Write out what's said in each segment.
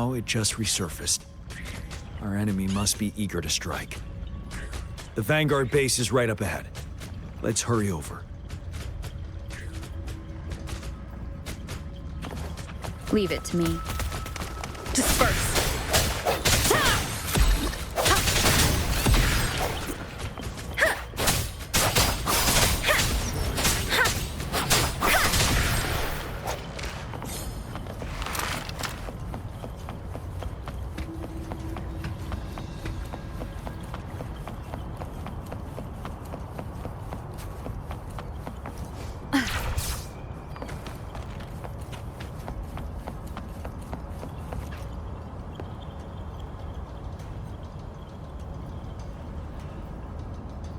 Oh, it just resurfaced. Our enemy must be eager to strike. The Vanguard base is right up ahead. Let's hurry over. Leave it to me. Disperse!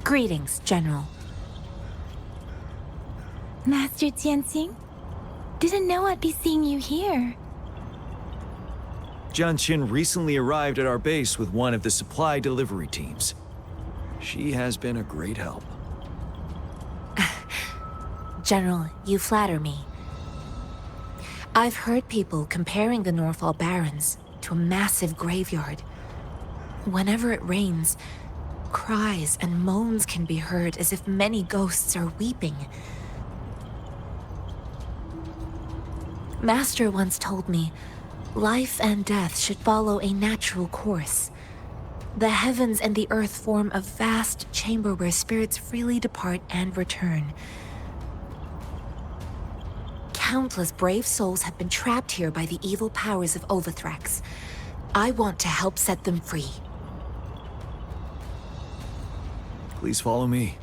Greetings, General. Master Jianxing? Didn't know I'd be seeing you here. Jianqin recently arrived at our base with one of the supply delivery teams. She has been a great help. General, you flatter me. I've heard people comparing the Norfall Barrens to a massive graveyard. Whenever it rains, cries and moans can be heard as if many ghosts are weeping. Master once told me, life and death should follow a natural course. The heavens and the earth form a vast chamber where spirits freely depart and return. Countless brave souls have been trapped here by the evil powers of Wuthering. I want to help set them free. Please follow me.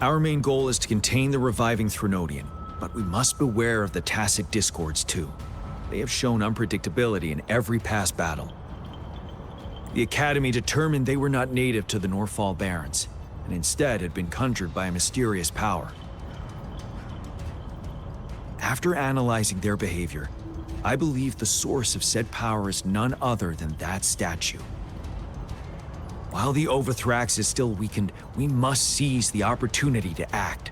Our main goal is to contain the reviving Threnodian, but we must beware of the Tacit Discords too. They have shown unpredictability in every past battle. The Academy determined they were not native to the Norfall Barrens, and instead had been conjured by a mysterious power. After analyzing their behavior, I believe the source of said power is none other than that statue. While the Overthrax is still weakened, we must seize the opportunity to act.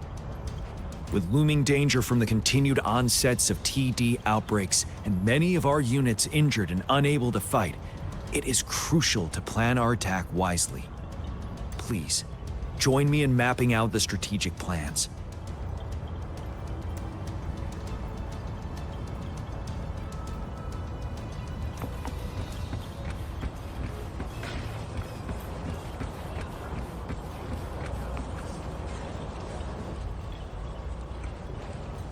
With looming danger from the continued onsets of TD outbreaks and many of our units injured and unable to fight, it is crucial to plan our attack wisely. Please, join me in mapping out the strategic plans.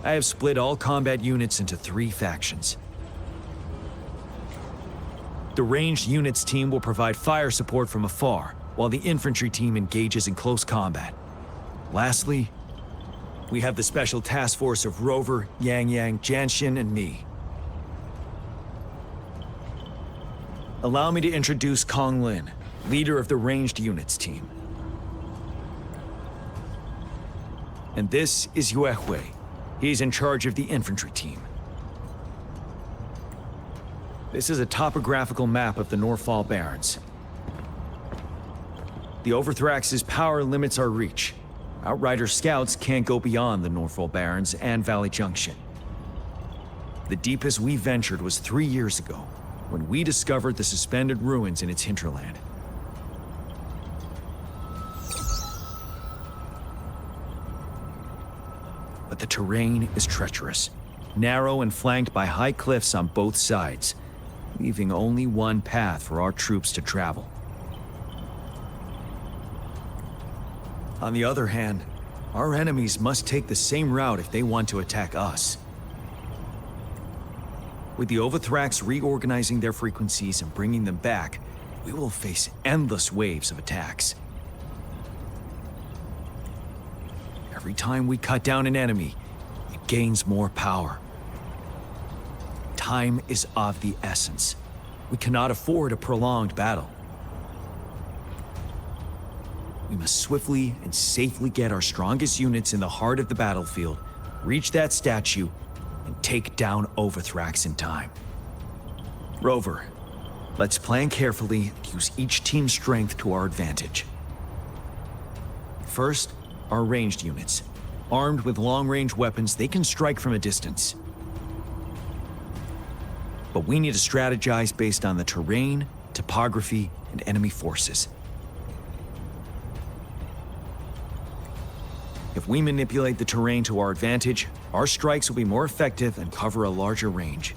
I have split all combat units into 3 factions. The ranged units team will provide fire support from afar, while the infantry team engages in close combat. Lastly, we have the special task force of Rover, Yang Yang, Jianxin, and me. Allow me to introduce Kong Lin, leader of the ranged units team. And this is Yue Hui. He's in charge of the infantry team. This is a topographical map of the Norfall Barrens. The Overthrax's power limits our reach. Outrider scouts can't go beyond the Norfall Barrens and Valley Junction. The deepest we ventured was 3 years ago, when we discovered the suspended ruins in its hinterland. But the terrain is treacherous, narrow and flanked by high cliffs on both sides, leaving only one path for our troops to travel. On the other hand, our enemies must take the same route if they want to attack us. With the Overthrax reorganizing their frequencies and bringing them back, we will face endless waves of attacks. Every time we cut down an enemy, it gains more power. Time is of the essence. We cannot afford a prolonged battle. We must swiftly and safely get our strongest units in the heart of the battlefield, reach that statue, and take down Overthrax in time. Rover, let's plan carefully and use each team's strength to our advantage. First, our ranged units. Armed with long-range weapons, they can strike from a distance. But we need to strategize based on the terrain, topography, and enemy forces. If we manipulate the terrain to our advantage, our strikes will be more effective and cover a larger range.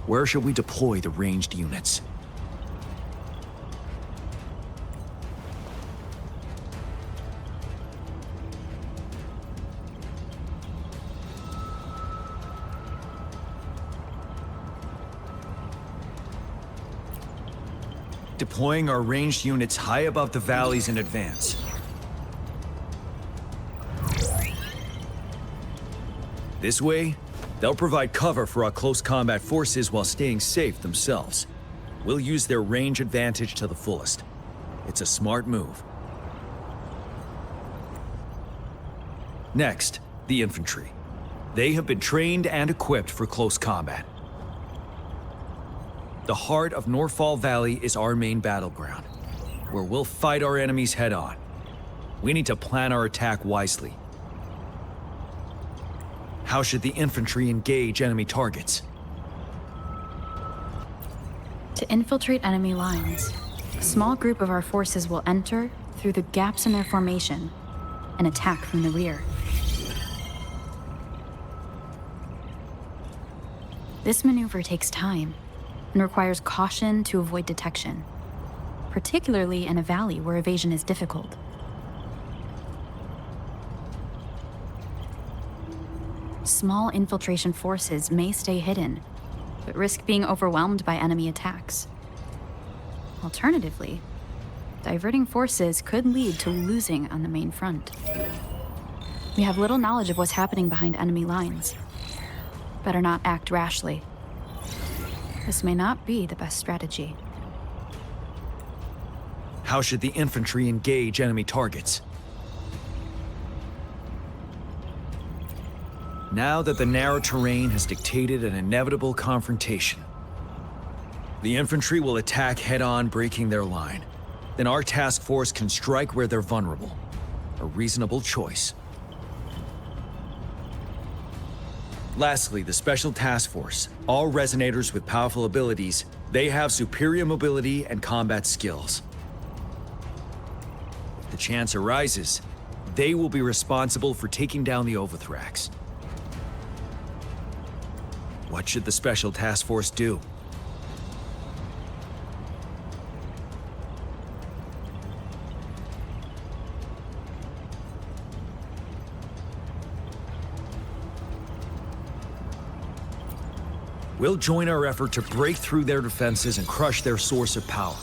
Where should we deploy the ranged units? Deploying our ranged units high above the valleys in advance. This way, they'll provide cover for our close combat forces while staying safe themselves. We'll use their range advantage to the fullest. It's a smart move. Next, the infantry. They have been trained and equipped for close combat. The heart of Northfall Valley is our main battleground, where we'll fight our enemies head-on. We need to plan our attack wisely. How should the infantry engage enemy targets? To infiltrate enemy lines, a small group of our forces will enter through the gaps in their formation and attack from the rear. This maneuver takes time and requires caution to avoid detection, particularly in a valley where evasion is difficult. Small infiltration forces may stay hidden, but risk being overwhelmed by enemy attacks. Alternatively, diverting forces could lead to losing on the main front. We have little knowledge of what's happening behind enemy lines. Better not act rashly. This may not be the best strategy. How should the infantry engage enemy targets? Now that the narrow terrain has dictated an inevitable confrontation, the infantry will attack head-on, breaking their line. Then our task force can strike where they're vulnerable. A reasonable choice. Lastly, the Special Task Force. All resonators with powerful abilities, they have superior mobility and combat skills. If the chance arises, they will be responsible for taking down the Overthrax. What should the Special Task Force do? We'll join our effort to break through their defenses and crush their source of power.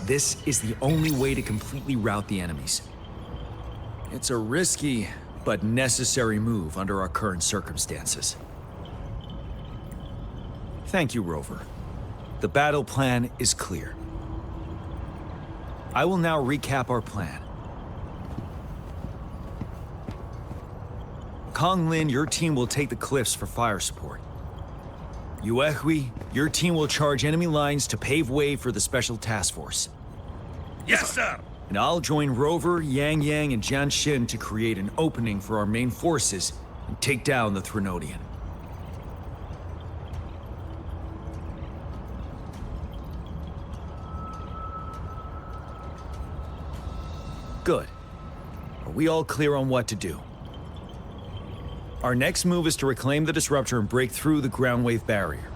This is the only way to completely rout the enemies. It's a risky, but necessary move under our current circumstances. Thank you, Rover. The battle plan is clear. I will now recap our plan. Kong Lin, your team will take the cliffs for fire support. Yuehui, your team will charge enemy lines to pave way for the Special Task Force. Yes, sir! And I'll join Rover, Yang Yang, and Jian Xin to create an opening for our main forces and take down the Threnodian. Good. Are we all clear on what to do? Our next move is to reclaim the disruptor and break through the ground wave barrier.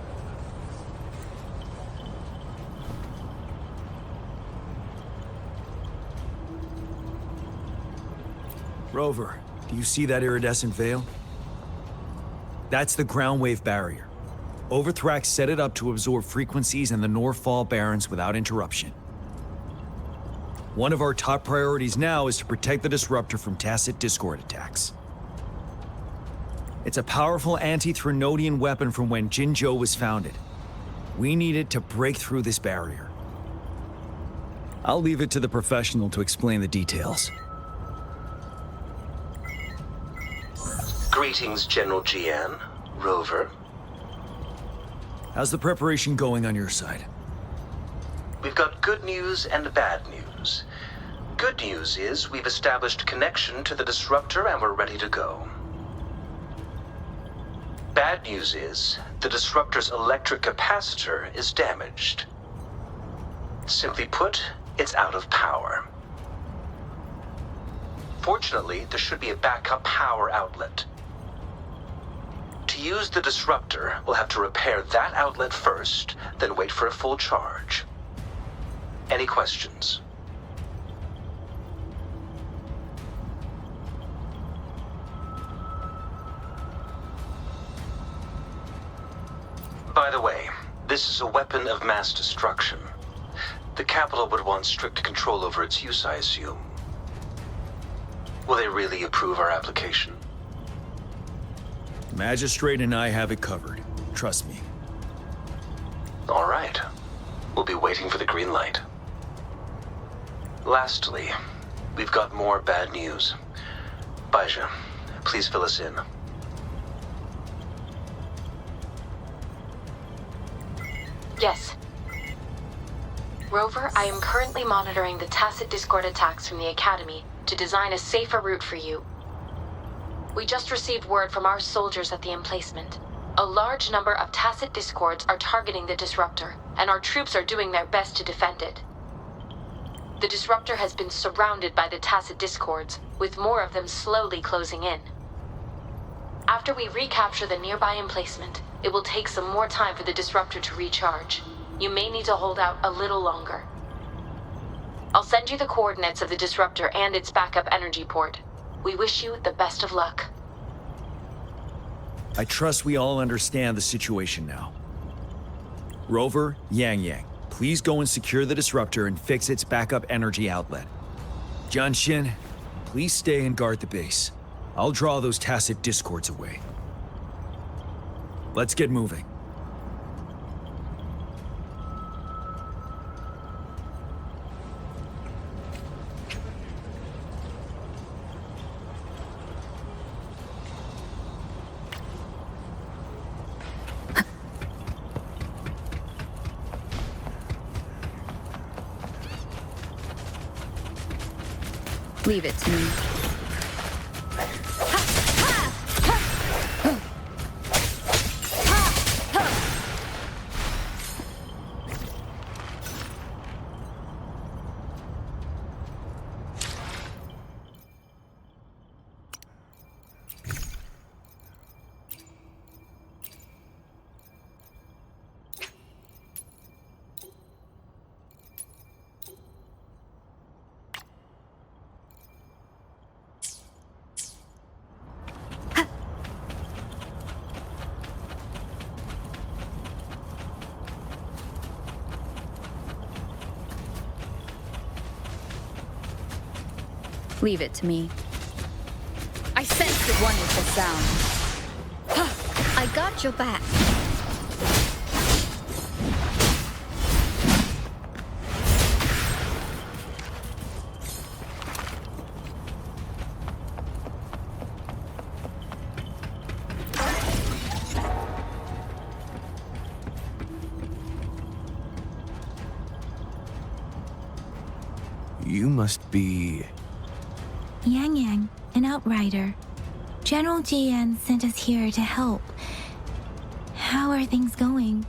Rover, do you see that iridescent veil? That's the ground wave barrier. Overthrax set it up to absorb frequencies in the Northfall Barrens without interruption. One of our top priorities now is to protect the disruptor from tacit Discord attacks. It's a powerful anti-Threnodian weapon from when Jinzhou was founded. We need it to break through this barrier. I'll leave it to the professional to explain the details. Greetings, General Jian. Rover. How's the preparation going on your side? We've got good news and bad news. Good news is we've established connection to the disruptor and we're ready to go. Bad news is, the disruptor's electric capacitor is damaged. Simply put, it's out of power. Fortunately, there should be a backup power outlet. To use the disruptor, we'll have to repair that outlet first, then wait for a full charge. Any questions? By the way, this is a weapon of mass destruction. The capital would want strict control over its use, I assume. Will they really approve our application? Magistrate and I have it covered. Trust me. All right. We'll be waiting for the green light. Lastly, we've got more bad news. Baija, please fill us in. Yes. Rover, I am currently monitoring the tacit discord attacks from the Academy to design a safer route for you. We just received word from our soldiers at the emplacement. A large number of tacit discords are targeting the disruptor, and our troops are doing their best to defend it. The disruptor has been surrounded by the tacit discords, with more of them slowly closing in. After we recapture the nearby emplacement, it will take some more time for the disruptor to recharge. You may need to hold out a little longer. I'll send you the coordinates of the disruptor and its backup energy port. We wish you the best of luck. I trust we all understand the situation now. Rover, Yang, please go and secure the disruptor and fix its backup energy outlet. Jianxin, please stay and guard the base. I'll draw those tacit discords away. Let's get moving. Leave it to me. Leave it to me. I sense the one with the sound. I got your back. You must be... Yang, an outrider. General Jian sent us here to help. How are things going?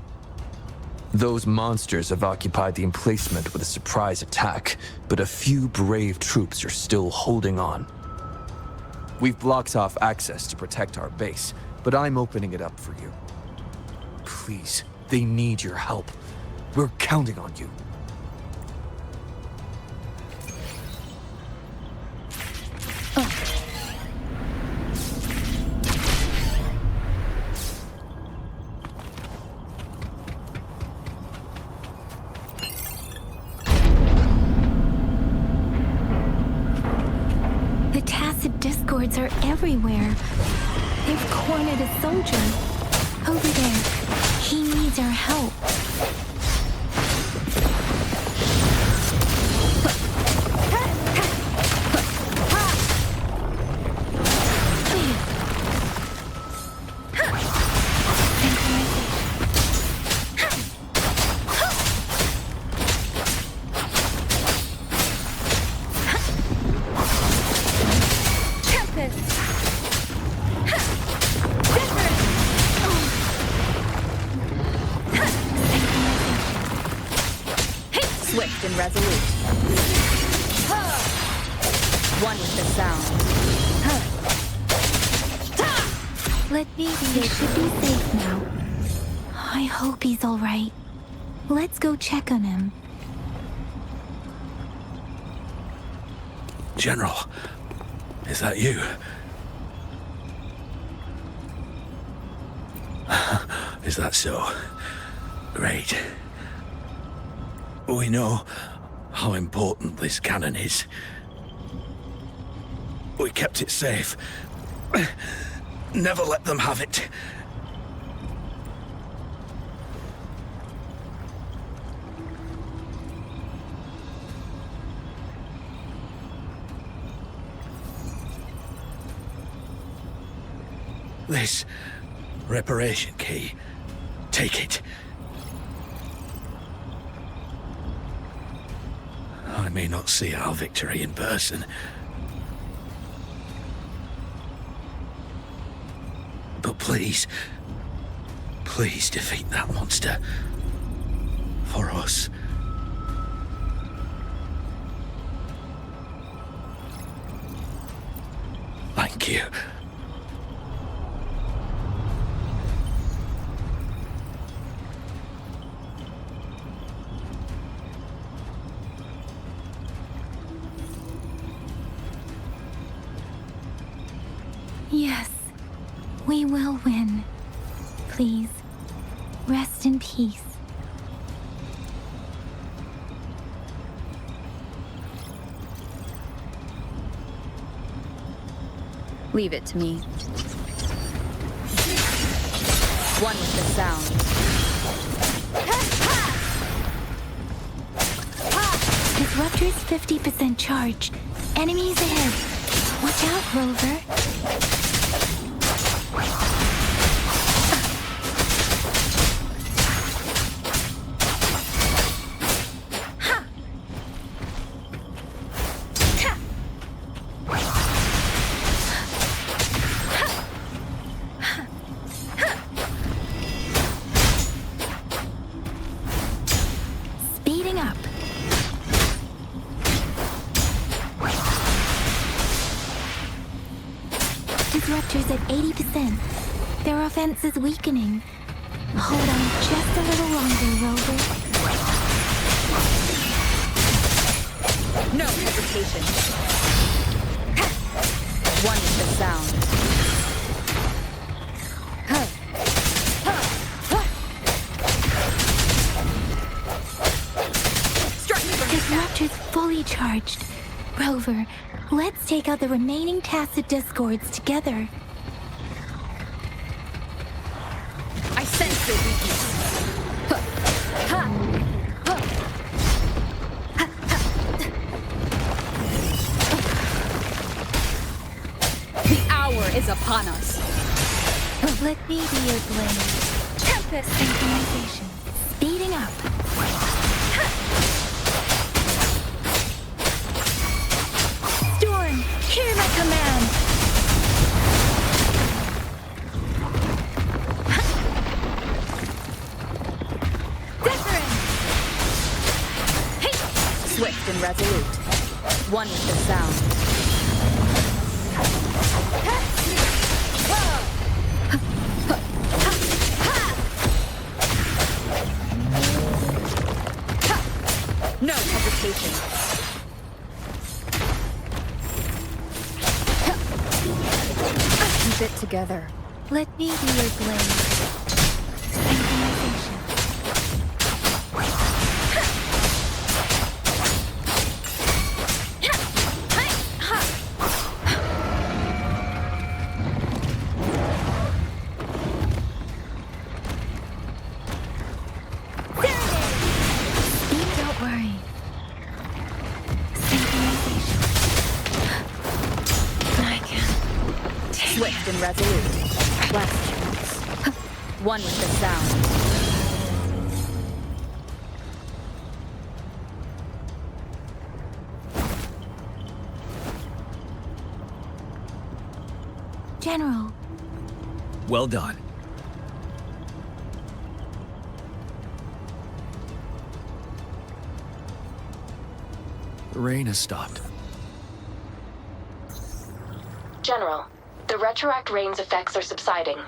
Those monsters have occupied the emplacement with a surprise attack, but a few brave troops are still holding on. We've blocked off access to protect our base, but I'm opening it up for you. Please, they need your help. We're counting on you. The tacit discords are everywhere. They've cornered a soldier. Over there. He needs our help. and resolute. One with the sound. Let me be. He should be safe now. I hope he's all right. Let's go check on him. General, is that you? Is that so? Great. We know how important this cannon is. We kept it safe. Never let them have it. This reparation key. Take it. I may not see our victory in person. But please, please defeat that monster. For us. Thank you. Yes, we will win. Please, rest in peace. Leave it to me. One with the sound. Disruptor's 50% charged. Enemies ahead. Watch out, Rover. Speeding up. Disruptor's at 80%. Their offense is weakening. Hold on just a little longer, Rover. No hesitation. One with the sound. Disruptor's fully charged. Rover, let's take out the remaining tacit discords together. I sense their weakness. The hour is upon us. Let me be your blade. Tempest synchronization. Speeding up. Storm, hear my command. Wuthering. Swift and resolute. One with the sound. No hesitation. Keep it together. Let me be your blade. Synchronization. Don't worry. Synchronization. I can take Swift and resolute. Last chance. One with the sound. General, Well done. The rain has stopped. General, the retroact rain's effects are subsiding.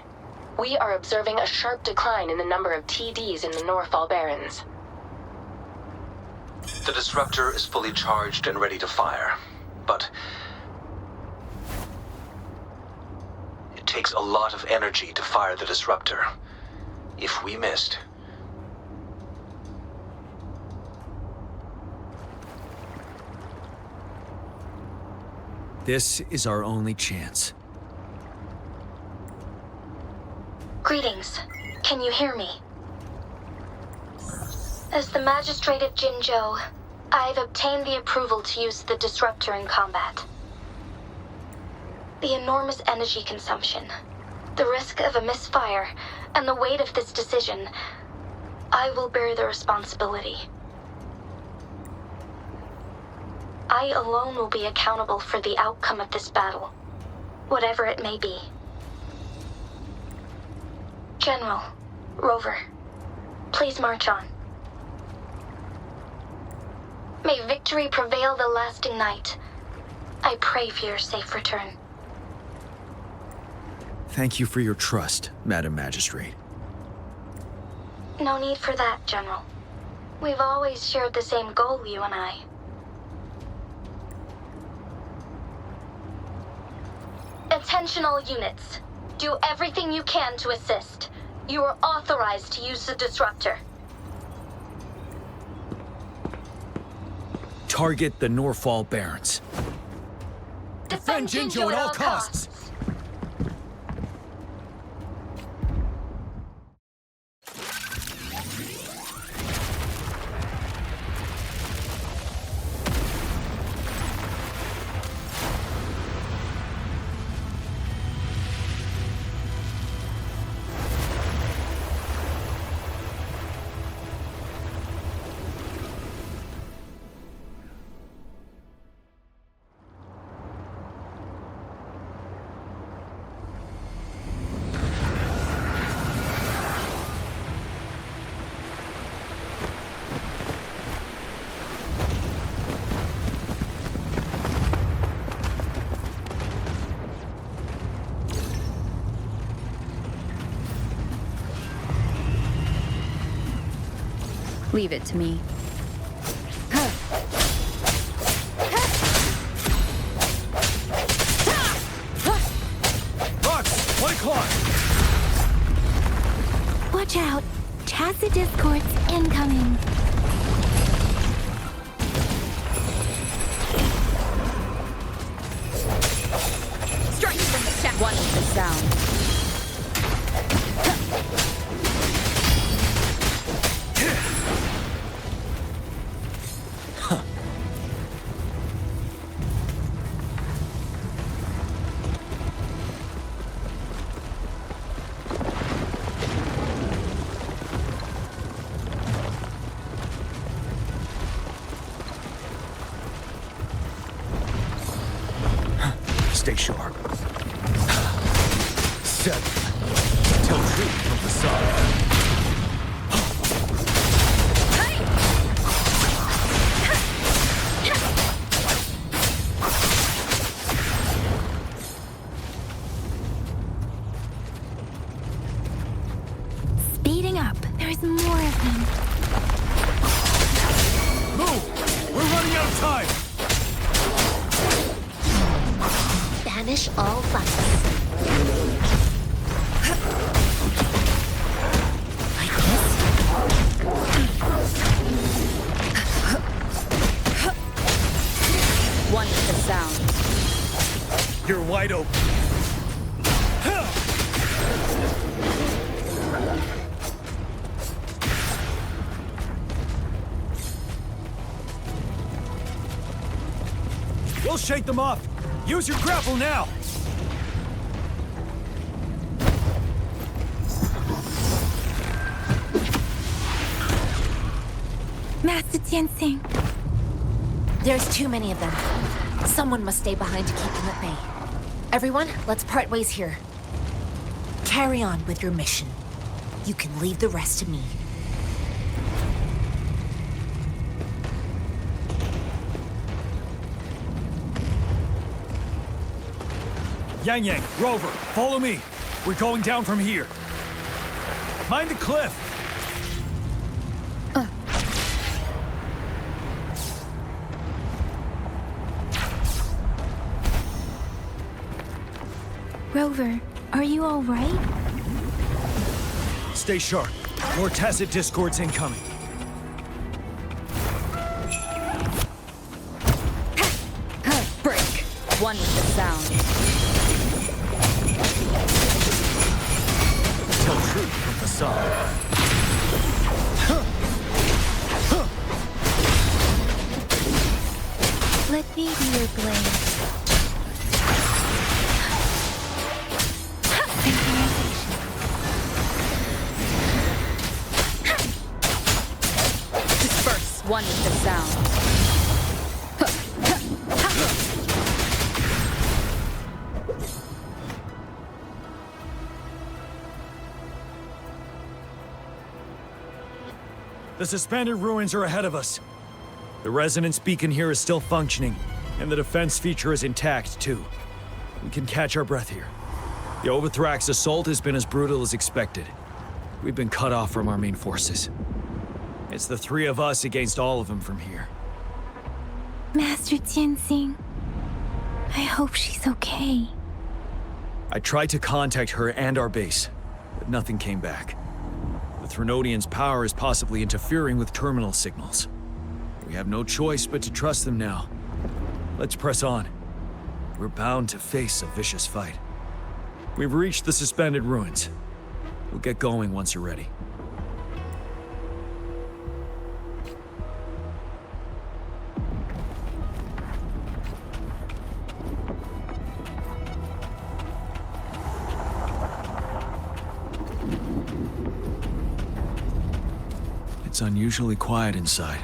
We are observing a sharp decline in the number of TDs in the Norfall Barrens. The disruptor is fully charged and ready to fire, but it takes a lot of energy to fire the disruptor. If we missed, this is our only chance. Greetings. Can you hear me? As the Magistrate of Jinzhou, I've obtained the approval to use the disruptor in combat. The enormous energy consumption, the risk of a misfire, and the weight of this decision, I will bear the responsibility. I alone will be accountable for the outcome of this battle, whatever it may be. General, Rover, please march on. May victory prevail the lasting night. I pray for your safe return. Thank you for your trust, Madam Magistrate. No need for that, General. We've always shared the same goal, you and I. Attention all units. Do everything you can to assist. You are authorized to use the disruptor. Target the Norfall Barrens. Defend Jinzhou at all costs. Leave it to me. Rox, 1 o'clock! Watch out. Tacit discords incoming. Strike from the check. One with the sound. Stay sharp. 7. Till truth from the side. Speeding up. There's more of them. Move! We're running out of time! Banish all fights. Like this? One with the sound. You're wide open. We'll shake them off. Use your grapple now! Master Tianxing. There's too many of them. Someone must stay behind to keep them at bay. Everyone, let's part ways here. Carry on with your mission. You can leave the rest to me. Yang Yang, Rover, follow me. We're going down from here. Mind the cliff. Rover, are you all right? Stay sharp. More tacit discords incoming. Break. One with the sound. Tell truth from facade. Let me be your blade. Disperse. One with the sound. The suspended ruins are ahead of us. The resonance beacon here is still functioning, and the defense feature is intact, too. We can catch our breath here. The Overthrax assault has been as brutal as expected. We've been cut off from our main forces. It's the three of us against all of them from here. Master Tenzing, I hope she's okay. I tried to contact her and our base, but nothing came back. The Threnodians' power is possibly interfering with terminal signals. We have no choice but to trust them now. Let's press on. We're bound to face a vicious fight. We've reached the suspended ruins. We'll get going once you're ready. It's unusually quiet inside.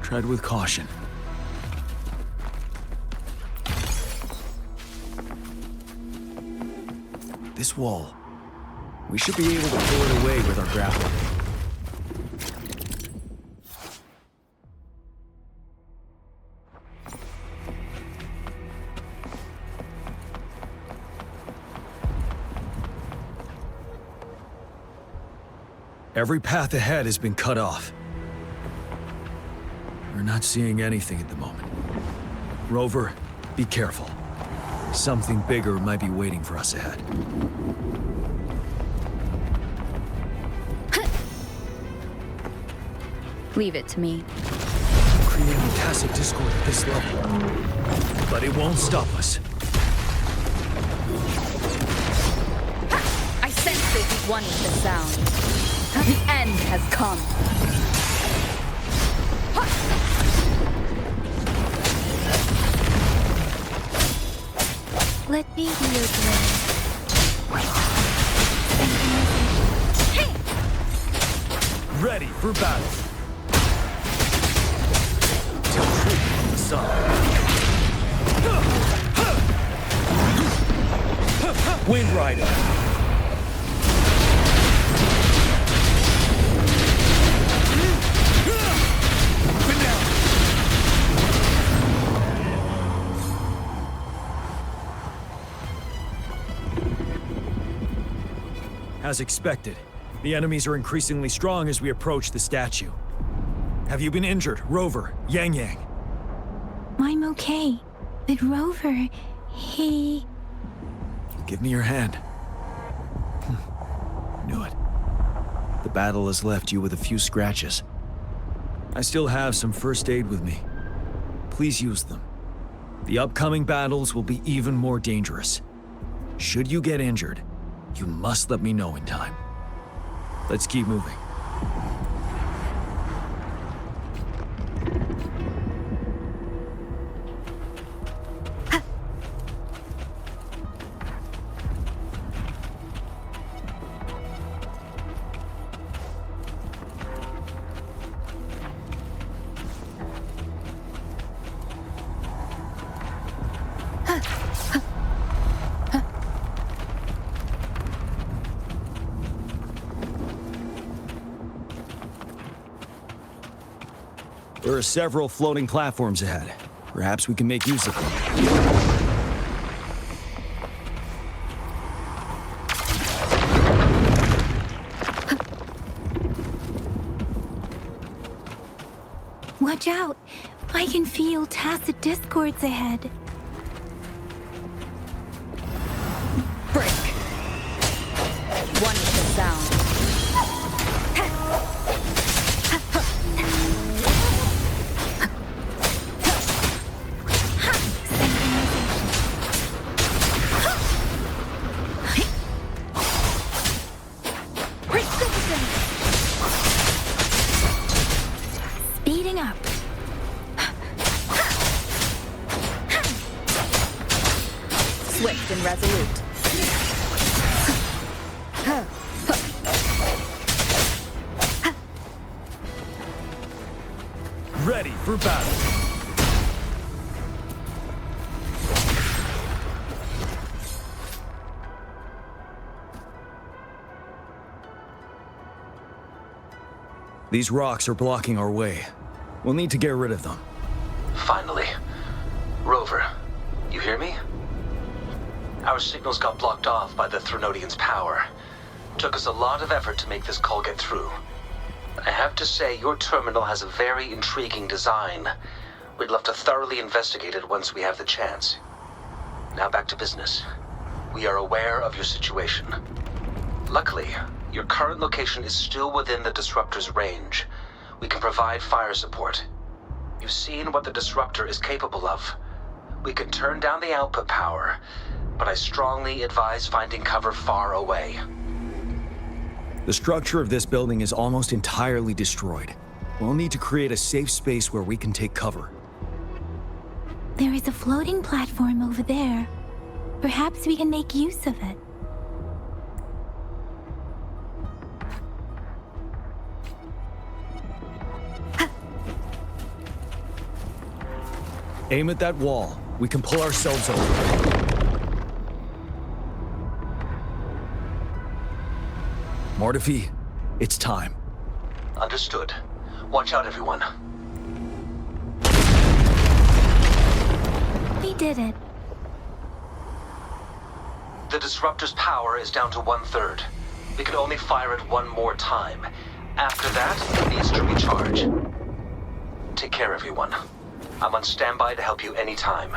Tread with caution. This wall. We should be able to pull it away with our grapple. Every path ahead has been cut off. We're not seeing anything at the moment. Rover, be careful. Something bigger might be waiting for us ahead. Leave it to me. Creating tacit discord at this level. But it won't stop us. I sense it. One with the sound. The end has come. Let me be your blade. Ready for battle. Tell truth from the sun. Wind Rider. As expected, the enemies are increasingly strong as we approach the statue. Have you been injured, Rover, Yang Yang? I'm okay. But Rover, he... Give me your hand. Knew it. The battle has left you with a few scratches. I still have some first aid with me. Please use them. The upcoming battles will be even more dangerous. Should you get injured, you must let me know in time. Let's keep moving. There are several floating platforms ahead. Perhaps we can make use of them. Watch out! I can feel tacit discords ahead. Break. One with the sound. Speeding up. Swift and resolute. Ready for battle. These rocks are blocking our way. We'll need to get rid of them. Finally. Rover, you hear me? Our signals got blocked off by the Threnodian's power. Took us a lot of effort to make this call get through. I have to say, your terminal has a very intriguing design. We'd love to thoroughly investigate it once we have the chance. Now back to business. We are aware of your situation. Luckily, your current location is still within the Disruptor's range. We can provide fire support. You've seen what the Disruptor is capable of. We can turn down the output power, but I strongly advise finding cover far away. The structure of this building is almost entirely destroyed. We'll need to create a safe space where we can take cover. There is a floating platform over there. Perhaps we can make use of it. Aim at that wall. We can pull ourselves over. Mortifi, it's time. Understood. Watch out, everyone. We did it. The Disruptor's power is down to 1/3. We can only fire it one more time. After that, it needs to recharge. Take care, everyone. I'm on standby to help you anytime.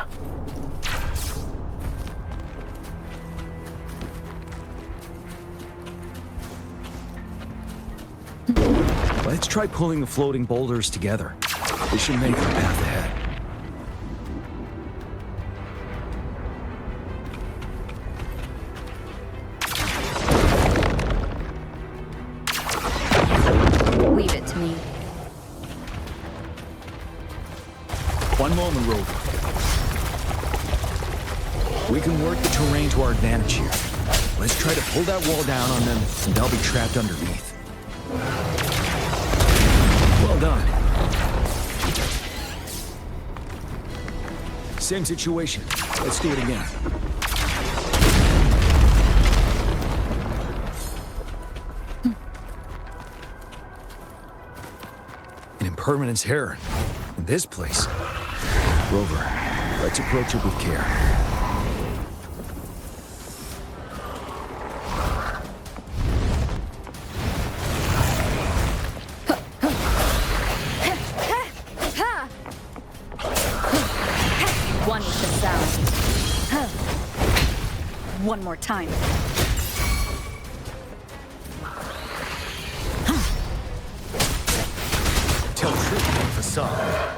Let's try pulling the floating boulders together. This should make our path ahead. Leave it to me. One moment, Rover. We can work the terrain to our advantage here. Let's try to pull that wall down on them, and they'll be trapped underneath. Well done. Same situation. Let's do it again. An impermanence heron. In this place. Rover, let's approach it with care. One with the sound. One more time. Tell truth on facade.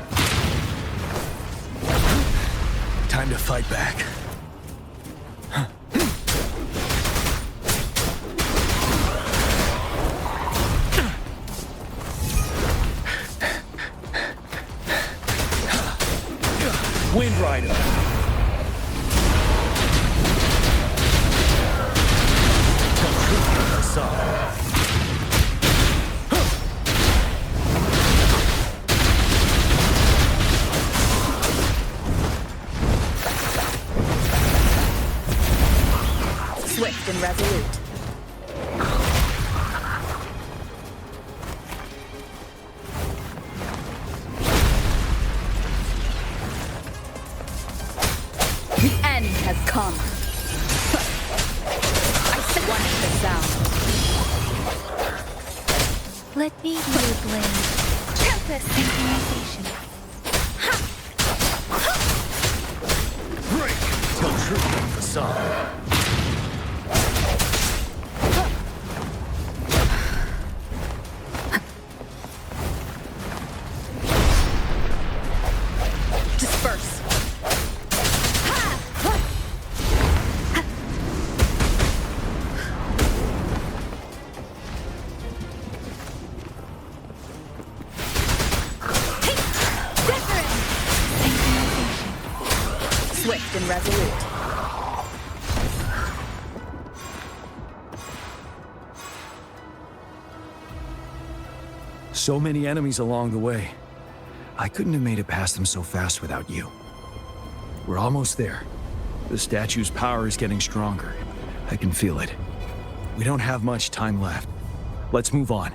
Time to fight back. Wind Rider. Tell truth on facade. Swift and resolute. The end has come. I said one with the sound. Let me be your blade. this synchronization. Break! Tell truth from facade. Disperse. Swift and resolute. So many enemies along the way. I couldn't have made it past them so fast without you. We're almost there. The statue's power is getting stronger. I can feel it. We don't have much time left. Let's move on.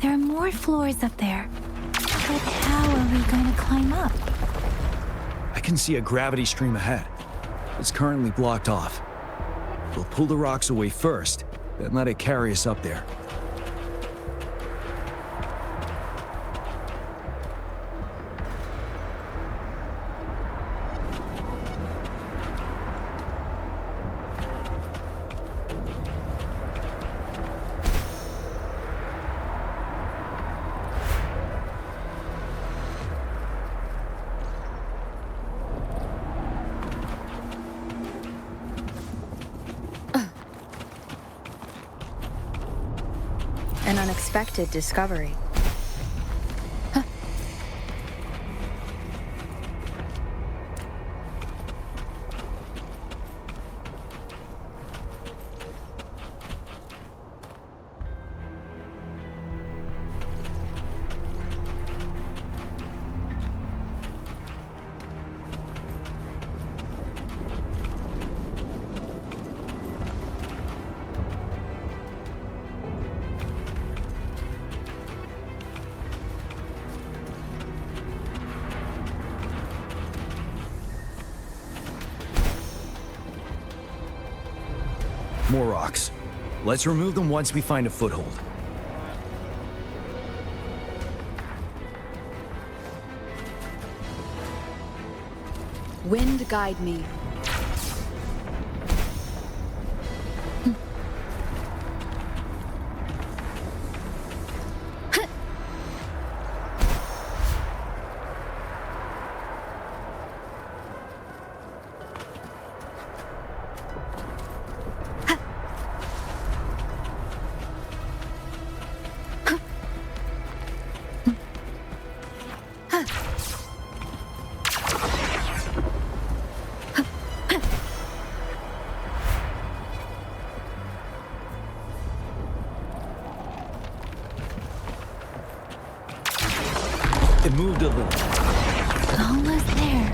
There are more floors up there. But how are we going to climb up? I can see a gravity stream ahead. It's currently blocked off. We'll pull the rocks away first, then let it carry us up there. An unexpected discovery. More rocks. Let's remove them once we find a foothold. Wind guide me. It moved a little. Almost there.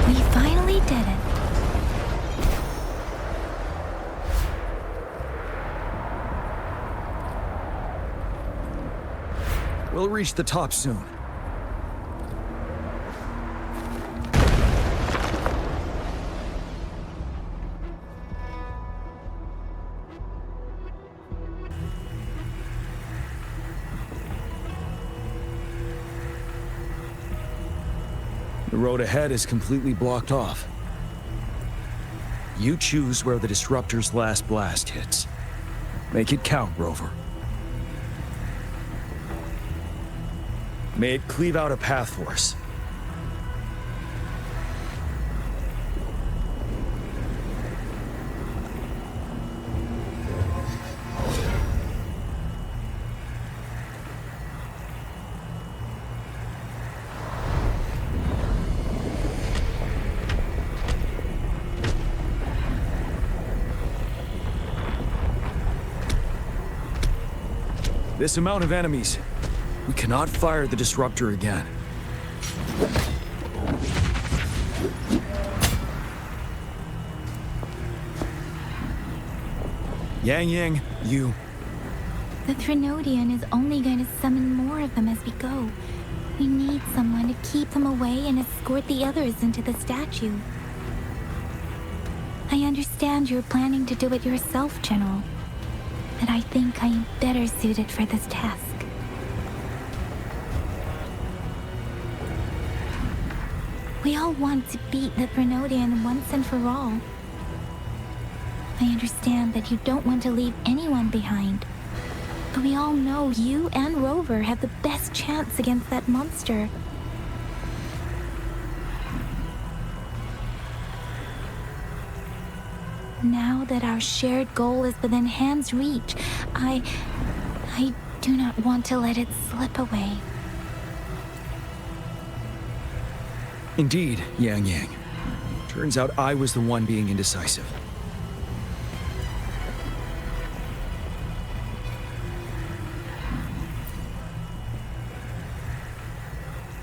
We finally did it. We'll reach the top soon. The road ahead is completely blocked off. You choose where the Disruptor's last blast hits. Make it count, Rover. May it cleave out a path for us. This amount of enemies. We cannot fire the Disruptor again. Yang Yang, you... The Threnodian is only going to summon more of them as we go. We need someone to keep them away and escort the others into the statue. I understand you're planning to do it yourself, General, but I think I am better suited for this task. We all want to beat the Threnodian once and for all. I understand that you don't want to leave anyone behind, but we all know you and Rover have the best chance against that monster. Now that our shared goal is within hand's reach, I do not want to let it slip away. Indeed, Yang Yang. Turns out I was the one being indecisive.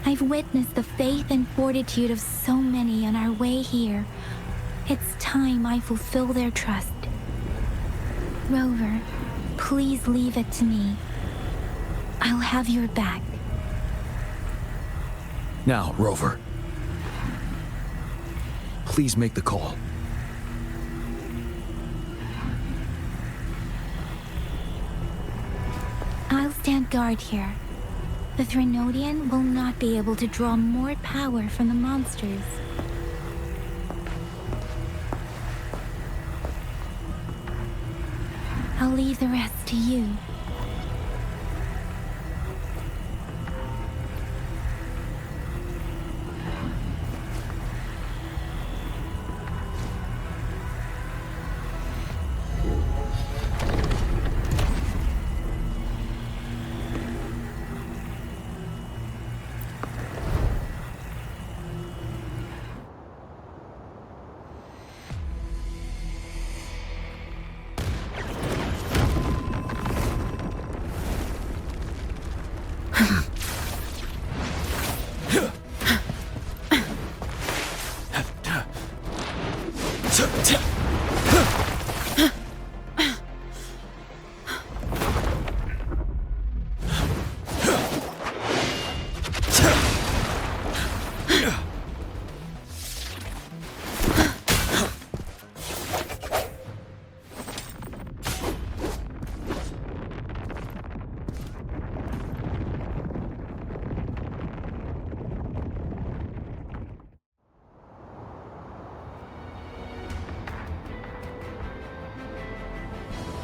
I've witnessed the faith and fortitude of so many on our way here. It's time I fulfill their trust. Rover, please leave it to me. I'll have your back. Now, Rover. Please make the call. I'll stand guard here. The Threnodian will not be able to draw more power from the monsters. I'll leave the rest to you.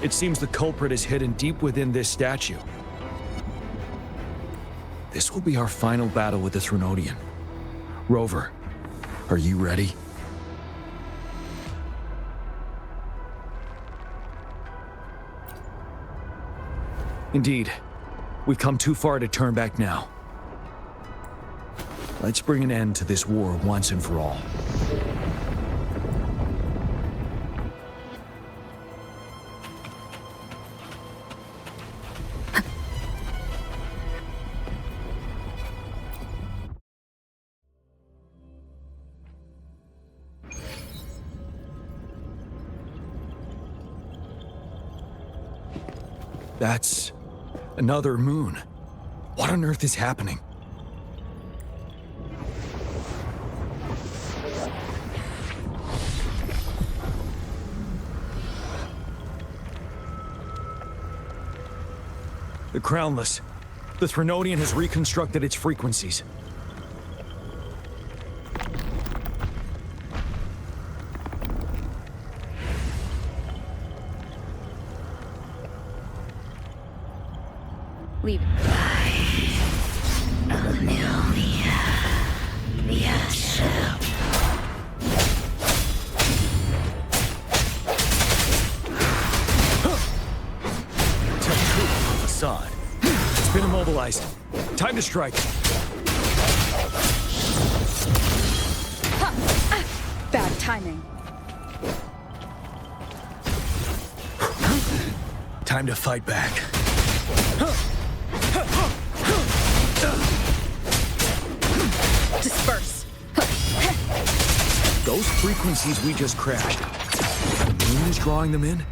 It seems the culprit is hidden deep within this statue. This will be our final battle with the Threnodian. Rover, are you ready? Indeed. We've come too far to turn back now. Let's bring an end to this war once and for all. That's another moon. What on earth is happening? The Crownless. The Threnodian has reconstructed its frequencies. Leave. Facade. It's been immobilized. Time to strike. Bad timing. Time to fight back. Disperse. Those frequencies we just crashed. The moon is drawing them in?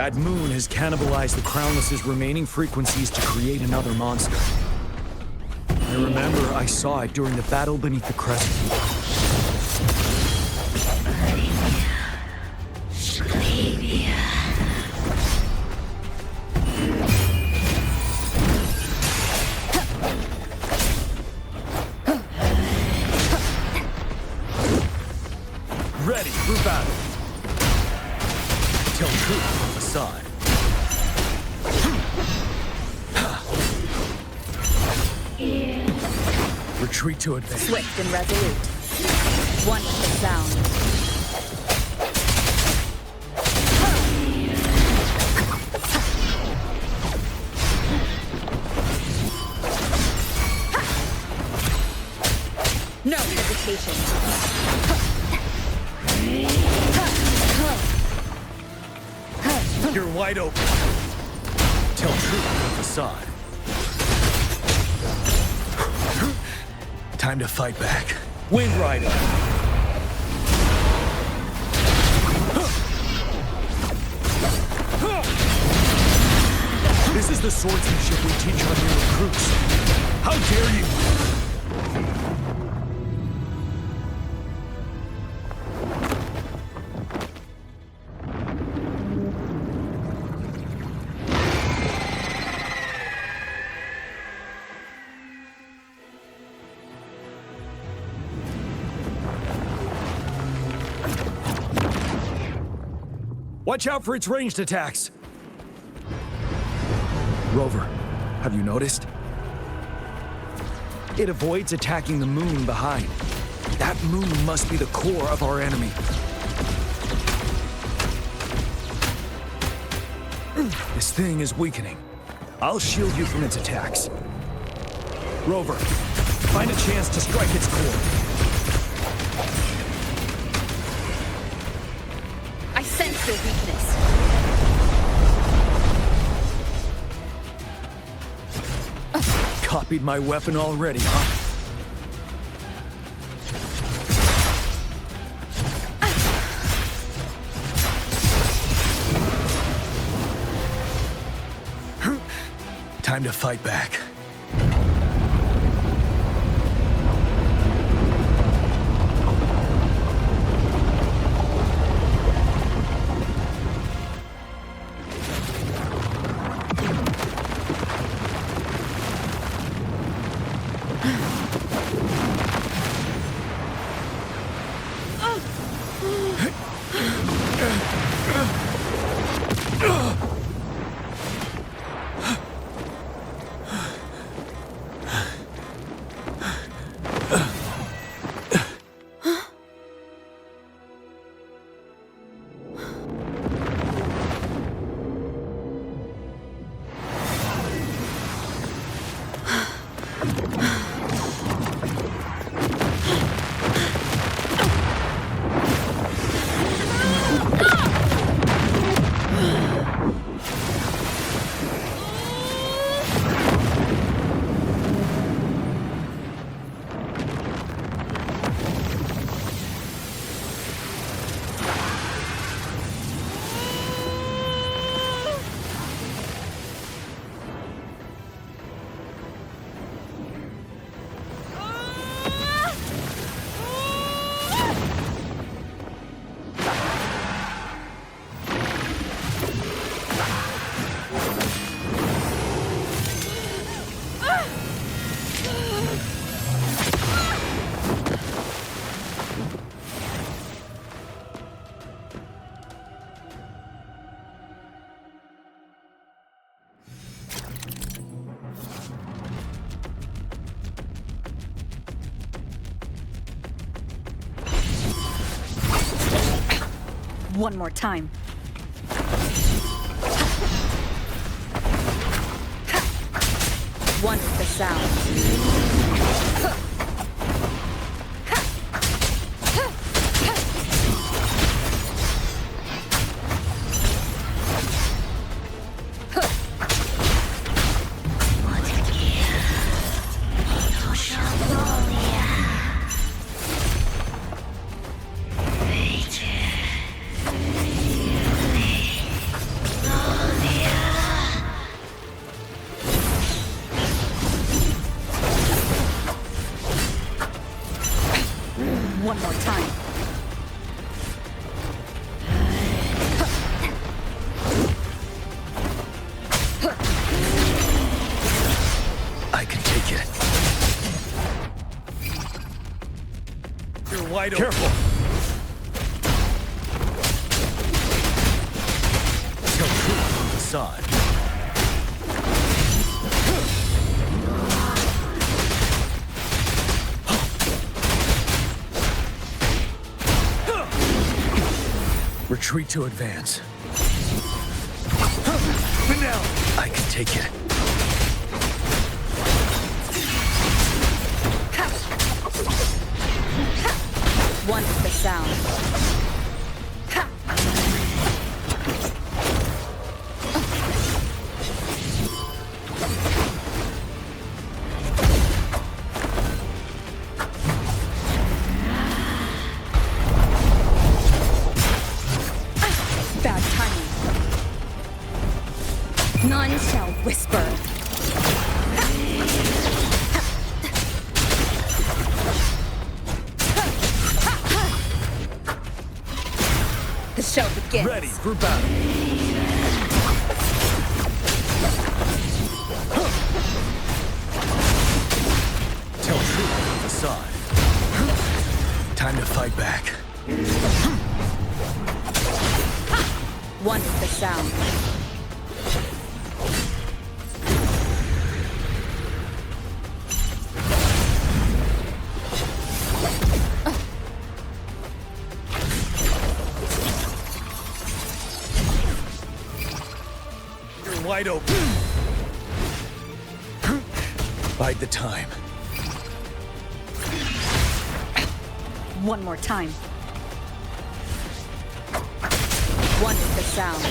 That moon has cannibalized the Crownless's remaining frequencies to create another monster. I remember I saw it during the battle beneath the crescent. Ready for battle. Tell truth on the side. Retreat to advance. Swift and resolute. One with the sound. No hesitation. You're wide open. Tell truth on the side. Time to fight back. Wind Rider. This is the swordsmanship we teach our new recruits. How dare you! Watch out for its ranged attacks! Rover, have you noticed? It avoids attacking the moon behind. That moon must be the core of our enemy. This thing is weakening. I'll shield you from its attacks. Rover, find a chance to strike its core. I sense their weakness. Copied my weapon already, huh? Time to fight back. One more time. One with the sound. One more time. I can take it. You're wide open. Careful. Tell truth on the side. Retreat to advance. But now, I can take it. One is the sound. Bad timing. None shall whisper. The show begins. ready for battle. Tell truth on the side. Time to fight back. One is the sound. You're wide open. Bide the time. One more time. One is the sound.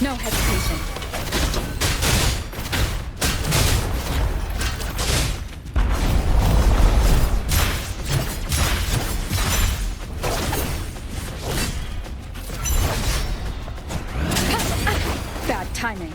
No hesitation. Bad timing.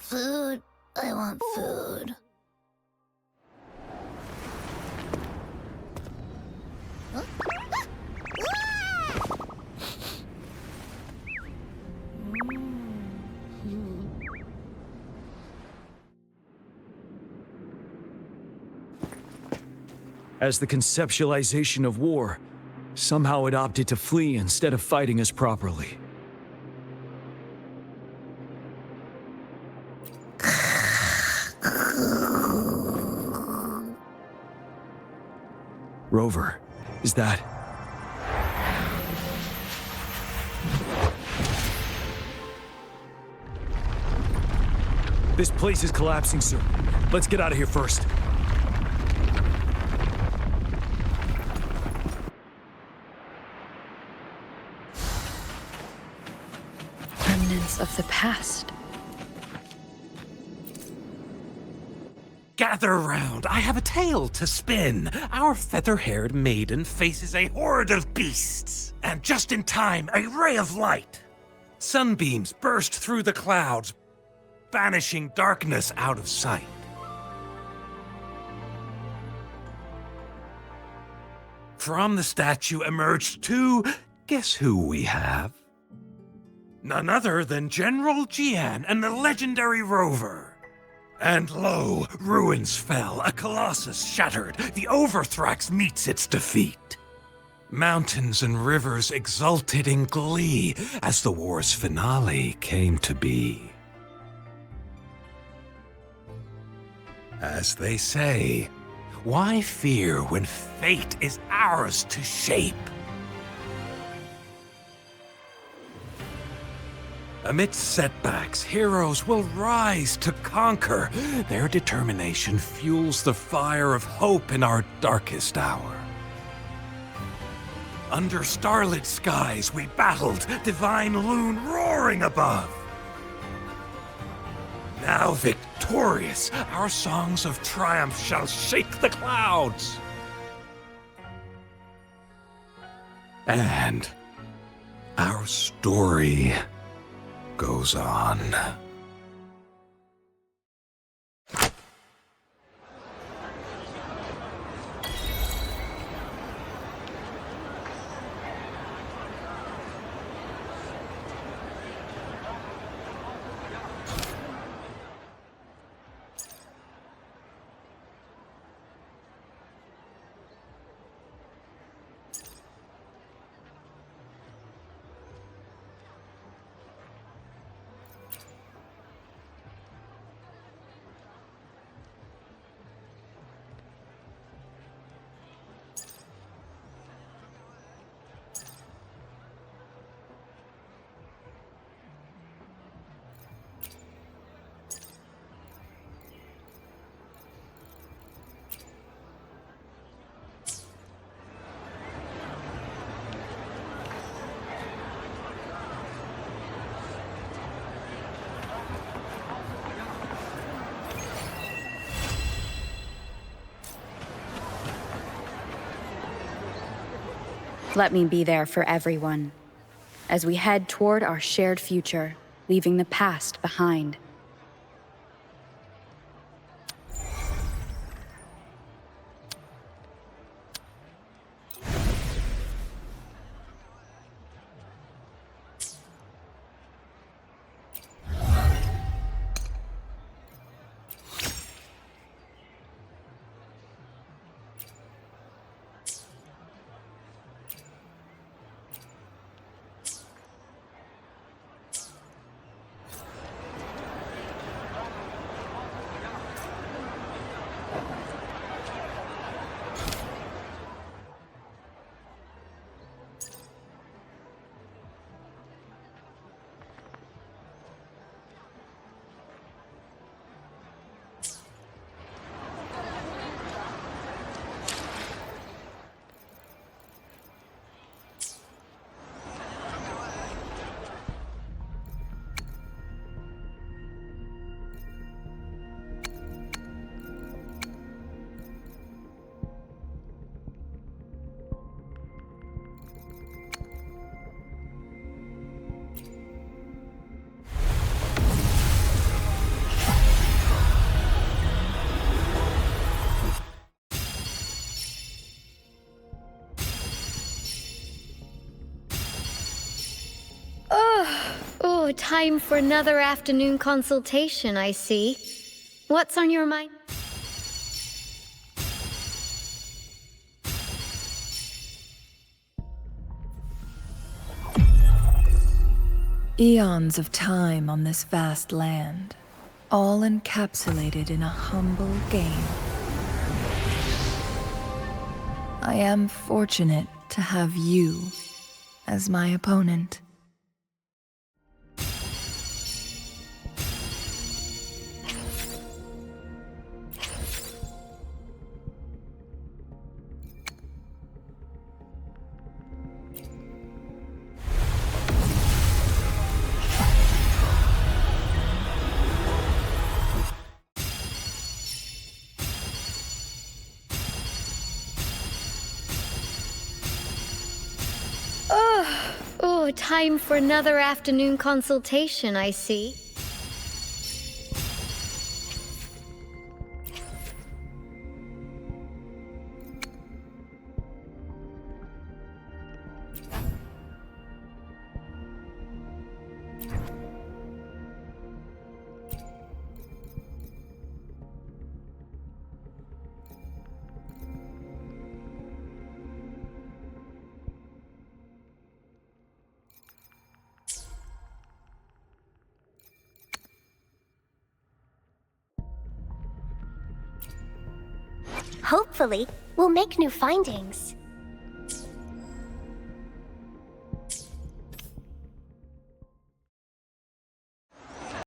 Food. I want food. As the conceptualization of war, somehow it opted to flee instead of fighting us properly. Rover, is that... This place is collapsing, sir. Let's get out of here first. Echoes of the past. Gather round, I have a tale to spin. Our feather-haired maiden faces a horde of beasts. And just in time, a ray of light. Sunbeams burst through the clouds, banishing darkness out of sight. From the statue emerged two. Guess who we have? None other than General Jian and the legendary rover. And lo, ruins fell, a colossus shattered, the Overthrax meets its defeat. Mountains and rivers exulted in glee as the war's finale came to be. As they say, why fear when fate is ours to shape? Amidst setbacks, heroes will rise to conquer. Their determination fuels the fire of hope in our darkest hour. Under starlit skies we battled, divine loon roaring above. Now victorious, our songs of triumph shall shake the clouds. And our story goes on. Let me be there for everyone, as we head toward our shared future, leaving the past behind. Oh, time for another afternoon consultation, I see. What's on your mind? Eons of time on this vast land, all encapsulated in a humble game. I am fortunate to have you as my opponent. Oh, time for another afternoon consultation, I see. Hopefully, we'll make new findings.